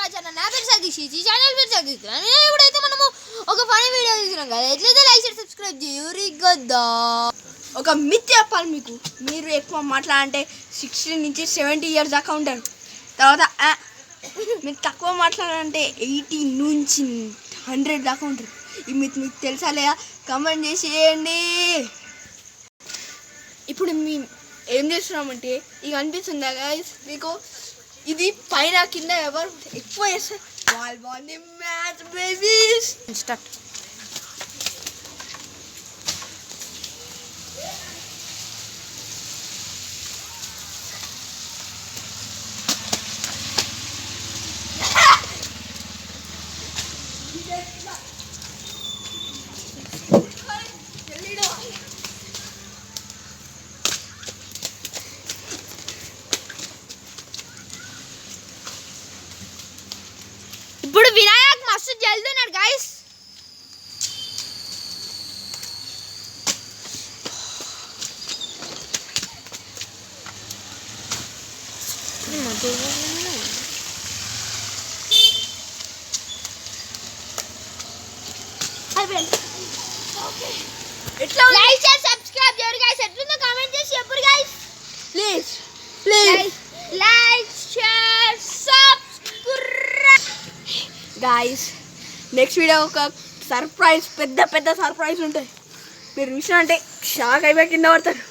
మా ఛానల్ నా పేరు సతీష్, ఈ ఛానల్ పేరు సతీష్. ఇప్పుడైతే మనము ఒక ఫనీ వీడియో తీసినాం కదా, ఎట్లయితే లైక్ చేసి సబ్స్క్రైబ్ చేయరు కదా. ఒక మిత్ చెప్పాలి మీకు, మీరు ఎక్కువ మాట్లాడంటే 60 నుంచి 70 ఇయర్స్ దాకా ఉంటారు. తర్వాత మీరు తక్కువ మాట్లాడాలంటే 80 నుంచి 100 దాకా ఉంటారు. ఈ మిత్ మీకు తెలుసా లేదా? కమెంట్ చేసేయండి. ఇప్పుడు మేము ఏం చేస్తున్నామంటే, ఇక అనిపిస్తుందా గైస్ మీకు? ఇది పైన కింద ఎవరు ఎక్కువ చేస్తారు వాల్ మ్యాచ్ బేబీస్. స్టార్ట్. ఇప్పుడు వినాయక్ మస్తు జల్దున్నాడు గైస్. ఎట్లా లైక్ చేసి సబ్స్క్రైబ్ చేయరు గైస్. ఎట్లుందో కామెంట్ చేసి చెప్పరు guys. Please like share subscribe guys. Next video ఒక సర్ప్రైజ్, పెద్ద సర్ప్రైజ్ ఉంటాయి. మీరు చూసినా అంటే షాక్ అయిపోయి కింద పడతారు.